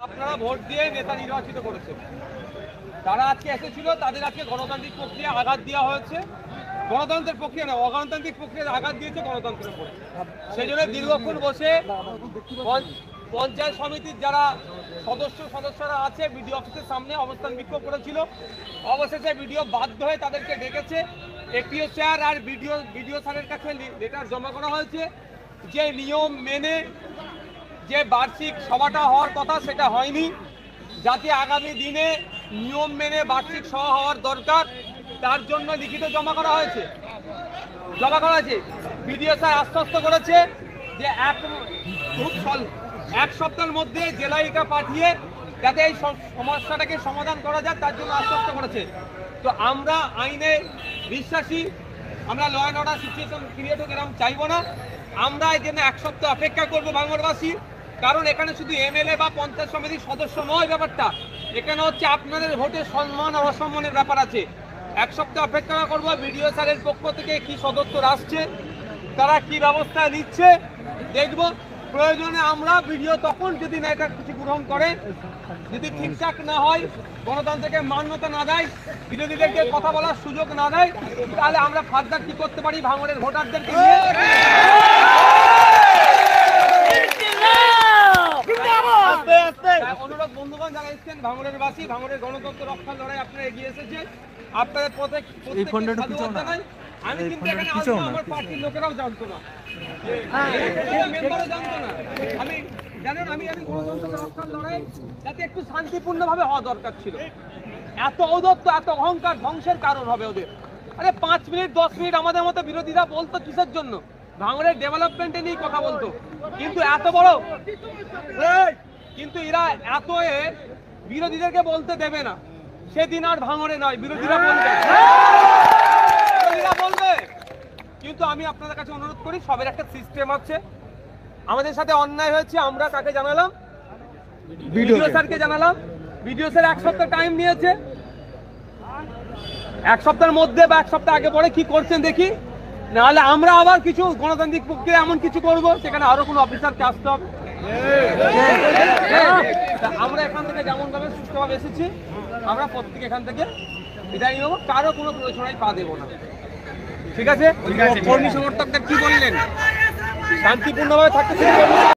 আপনারা ভোট দিয়ে নেতা নির্বাচিত করেছেন, যারা আজকে এসেছিল তাদের আজকে গণতান্ত্রিক প্রক্রিয়া আঘাত দেওয়া হয়েছে। গণতন্ত্রের প্রক্রিয়া না, অগণতান্ত্রিক প্রক্রিয়ার আঘাত দিয়েছে গণতন্ত্রের উপরে। সেই জন্য দীর্ঘক্ষণ বসে পঞ্চায়েত সমিতির যারা সদস্যরা আছে বিডিও অফিসের সামনে অবস্থান বিক্ষোভ করেছিল। অবশেষে বিডিও বাধ্য হয়ে তাদেরকে ডেকেছে। এপিও চেয়ার আর বিডিও স্যারের কাছে লেটার জমা করা হয়েছে যে নিয়ম মেনে যে বার্ষিক সভাটা হওয়ার কথা সেটা হয়নি, যাতে আগামী দিনে নিয়ম মেনে বার্ষিক সভা হওয়ার দরকার তার জন্য লিখিত জমা করা হয়েছে। বিডিও স্যার আশ্বস্ত করেছে যে এক সপ্তাহের মধ্যে জেলাইকা পাঠিয়ে যাতে এই সমস্যাটাকে সমাধান করা যায় তার জন্য আশ্বস্ত করেছে। তো আমরা আইনে বিশ্বাসী, আমরা law and order situation create হোক এরকম চাইবো না। আমরা এই জন্য এক সপ্তাহ অপেক্ষা করবো ভাঙড়বাসী, কারণ এখানে শুধু এমএলএ বা পঞ্চায়েত সমিতির সদস্য নয় ব্যাপারটা, এখানে হচ্ছে আপনাদের ভোটের সম্মান আর অসম্মানের ব্যাপার আছে। এক সপ্তাহ অপেক্ষা করবো বিডিও স্যারের পক্ষ থেকে কি সদস্য আসছে, তারা কি ব্যবস্থা নিচ্ছে দেখবো। প্রয়োজনে আমরা বিডিও তখন যদি না এটা কিছু গ্রহণ করে, যদি ঠিকঠাক না হয়, গণতন্ত্রকে মান্যতা না দেয়, বিরোধীদেরকে কথা বলার সুযোগ না দেয়, তাহলে আমরা ফার্দার কি করতে পারি ভাঙড়ের ভোটারদেরকে নিয়ে অনুরোধ। বন্ধুগণ যারা এসছেন ভাঙড়ের বাসী, ভাঙড়ের গণতন্ত্র রক্ষার লড়াই আপনারা এগিয়ে এসেছে, আপনাদের জানাই। আমি কিন্তু এখানে আসবো, আমার পার্টির লোকেরাও জানতো না, মেম্বারও জানতো না। আমি জানেন আমি গণতন্ত্র রক্ষার লড়াই যাতে একটু শান্তিপূর্ণভাবে হওয়া দরকার ছিল। এত ঔদ্ধত্য, এত অহংকার ধ্বংসের কারণ হবে ওদের। আরে 5 মিনিট 10 মিনিট আমাদের মতো বিরোধীরা বলতো কিসের জন্য, ভাঙড়ের ডেভেলপমেন্টে নিয়ে কথা বলতো, কিন্তু এত বড় কিন্তু এরা এত বিরোধীদেরকে বলতে দেবে না। সেদিন আর ভাঙড়ে নয়, বিরোধীরা বলবে। কিন্তু আমি আপনাদের কাছে অনুরোধ করি, সবের একটা সিস্টেম আছে। আমাদের সাথে অন্যায় হয়েছে, আমরা কাকে জানালাম? বিডিও স্যারকে জানালাম। বিডিও স্যার 1 সপ্তাহ টাইম নিয়েছে। 1 সপ্তাহের মধ্যে বা 1 সপ্তাহ আগে পরে কি করছেন দেখি, নাহলে আমরা আবার কিছু গণতান্ত্রিক প্রক্রিয়া এমন কিছু করব সেখানে আরো কোনো অফিসারকে আসতে হবে। আমরা এখান থেকে যেমন ভাবে সুস্থভাবে এসেছি, আমরা প্রত্যেকে এখান থেকে বিদায় নেব, কারো কোনো প্ররোচনায় পা দেবো না। ঠিক আছে? কর্মী সমর্থকদের কি বললেন? শান্তিপূর্ণভাবে থাকতে